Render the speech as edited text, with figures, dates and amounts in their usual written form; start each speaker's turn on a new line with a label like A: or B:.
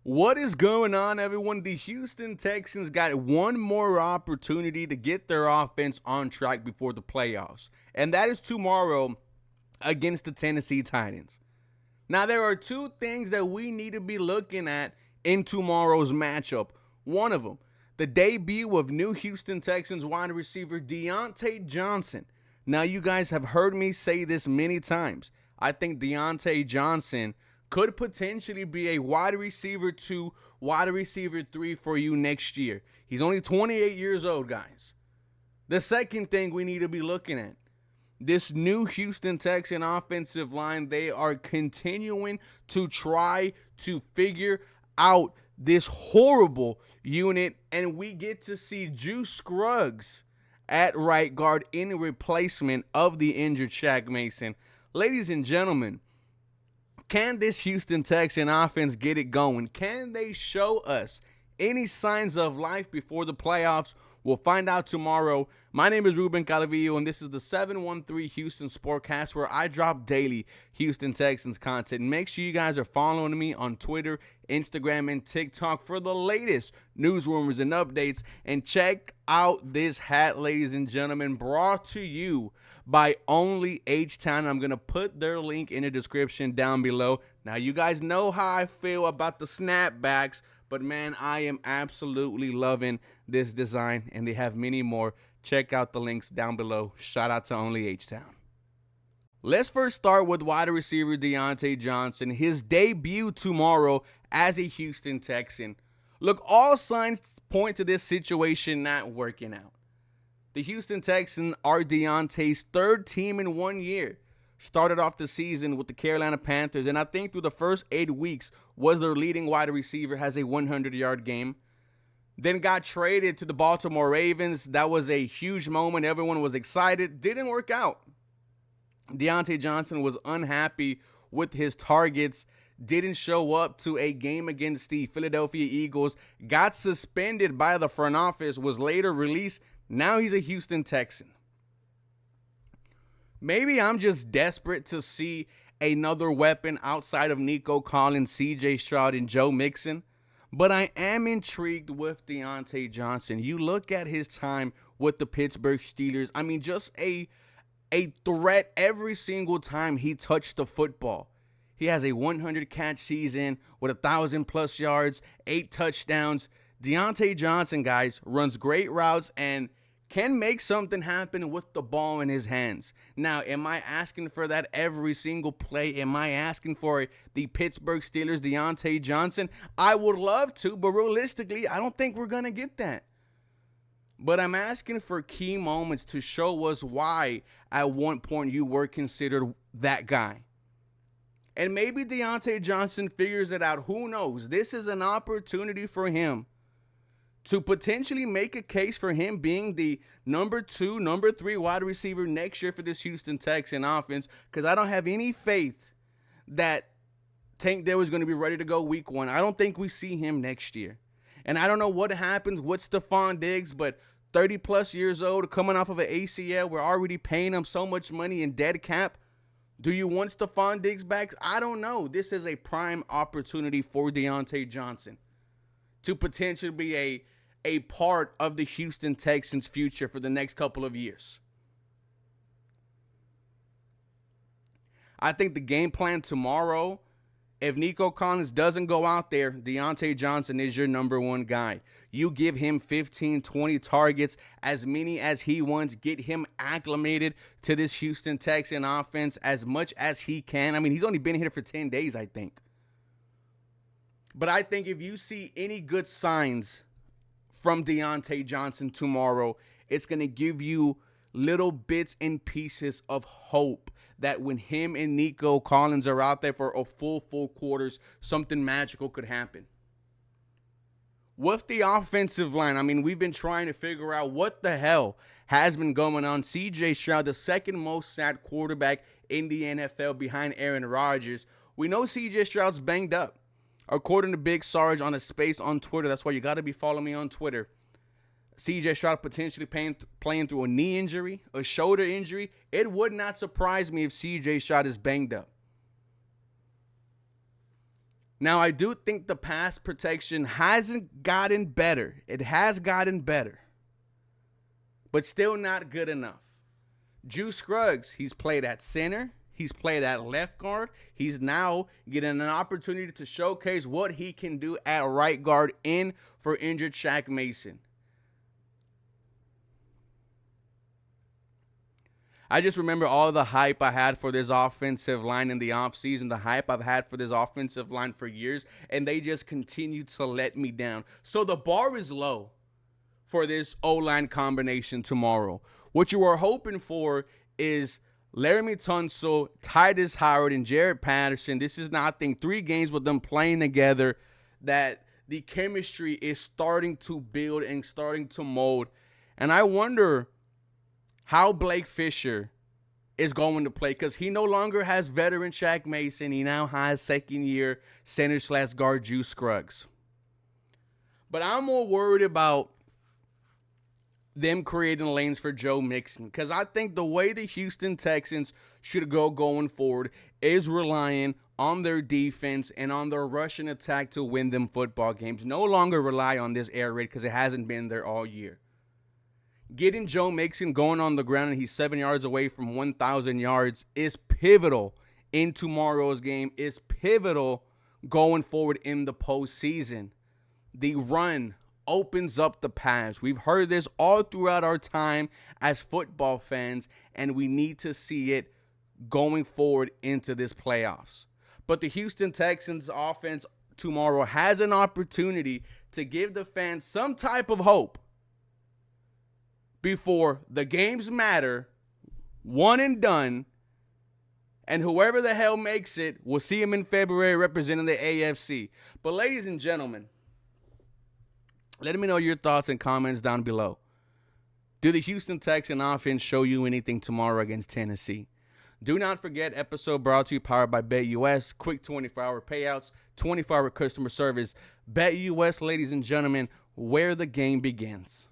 A: What is going on, everyone? The Houston Texans got one more opportunity to get their offense on track before the playoffs, and that is tomorrow against the Tennessee Titans. Now, there are two things that we need to be looking at in tomorrow's matchup. One of them, the debut of new Houston Texans wide receiver Deontay Johnson. Now, you guys have heard me say this many times. I think Deontay Johnson could potentially be a wide receiver 2, wide receiver 3 for you next year. He's only 28 years old, guys. The second thing we need to be looking at, this new Houston Texan offensive line, they are continuing to try to figure out this horrible unit, and we get to see Juice Scruggs at right guard in replacement of the injured Shaq Mason. Ladies and gentlemen, can this Houston Texan offense get it going? Can they show us any signs of life before the playoffs? We'll find out tomorrow. My name is Ruben Calavillo, and this is the 713 Houston Sportcast, where I drop daily Houston Texans content. Make sure you guys are following me on Twitter, Instagram, and TikTok for the latest news, rumors, and updates. And check out this hat, ladies and gentlemen, brought to you by Only H-Town. I'm going to put their link in the description down below. Now, you guys know how I feel about the snapbacks, but man, I am absolutely loving this design, and they have many more. Check out the links down below. Shout out to Only H-Town. Let's first start with wide receiver Deontay Johnson, his debut tomorrow as a Houston Texan. Look, all signs point to this situation not working out. The Houston Texans are Deontay's third team in 1 year. Started off the season with the Carolina Panthers, and I think through the first 8 weeks was their leading wide receiver, has a 100-yard game. Then got traded to the Baltimore Ravens. That was a huge moment. Everyone was excited. Didn't work out. Deontay Johnson was unhappy with his targets. Didn't show up to a game against the Philadelphia Eagles. Got suspended by the front office. Was later released. Now he's a Houston Texan. Maybe I'm just desperate to see another weapon outside of Nico Collins, CJ Stroud, and Joe Mixon. But I am intrigued with Deontay Johnson. You look at his time with the Pittsburgh Steelers. I mean, just a threat every single time he touched the football. He has a 100-catch season with 1,000+ yards, 8 touchdowns. Deontay Johnson, guys, runs great routes and can make something happen with the ball in his hands. Now, am I asking for that every single play? Am I asking for the Pittsburgh Steelers Deontay Johnson? I would love to, but realistically, I don't think we're going to get that. But I'm asking for key moments to show us why at one point you were considered that guy. And maybe Deontay Johnson figures it out. Who knows? This is an opportunity for him to potentially make a case for him being the number 2, number 3 wide receiver next year for this Houston Texan offense, because I don't have any faith that Tank Dell is going to be ready to go week 1. I don't think we see him next year. And I don't know what happens with Stephon Diggs, but 30+ years old, coming off of an ACL, we're already paying him so much money in dead cap. Do you want Stephon Diggs back? I don't know. This is a prime opportunity for Deontay Johnson to potentially be a part of the Houston Texans' future for the next couple of years. I think the game plan tomorrow, if Nico Collins doesn't go out there, Deontay Johnson is your number 1 guy. You give him 15, 20 targets, as many as he wants. Get him acclimated to this Houston Texan offense as much as he can. I mean, he's only been here for 10 days, I think. But I think if you see any good signs from Deontay Johnson tomorrow, it's going to give you little bits and pieces of hope that when him and Nico Collins are out there for a full quarters, something magical could happen. With the offensive line, I mean, we've been trying to figure out what the hell has been going on. CJ Stroud, the second most sacked quarterback in the NFL behind Aaron Rodgers. We know CJ Stroud's banged up. According to Big Sarge on a space on Twitter, that's why you got to be following me on Twitter. CJ Stroud potentially playing through a knee injury, a shoulder injury. It would not surprise me if CJ Stroud is banged up. Now, I do think the pass protection hasn't gotten better. It has gotten better, but still not good enough. Juice Scruggs, he's played at center. He's played at left guard. He's now getting an opportunity to showcase what he can do at right guard in for injured Shaq Mason. I just remember all the hype I had for this offensive line in the offseason, the hype I've had for this offensive line for years, and they just continue to let me down. So the bar is low for this O-line combination tomorrow. What you are hoping for is Laramie Tunsil, Titus Howard, and Jared Patterson. This is not, I think, 3 games with them playing together that the chemistry is starting to build and starting to mold. And I wonder how Blake Fisher is going to play, because he no longer has veteran Shaq Mason. He now has second-year center/guard Juice Scruggs. But I'm more worried about them creating lanes for Joe Mixon, because I think the way the Houston Texans should go going forward is relying on their defense and on their rushing attack to win them football games. No longer rely on this air raid, because it hasn't been there all year. Getting Joe Mixon going on the ground, and he's 7 yards away from 1,000 yards, is pivotal in tomorrow's game, is pivotal going forward in the postseason. The run opens up the pass. We've heard this all throughout our time as football fans, and we need to see it going forward into this playoffs. But the Houston Texans offense tomorrow has an opportunity to give the fans some type of hope before the games matter, one and done, and whoever the hell makes it, we'll see him in February representing the AFC. But ladies and gentlemen, let me know your thoughts and comments down below. Do the Houston Texans offense show you anything tomorrow against Tennessee? Do not forget, episode brought to you powered by BetUS. Quick 24-hour payouts, 24-hour customer service. BetUS, ladies and gentlemen, where the game begins.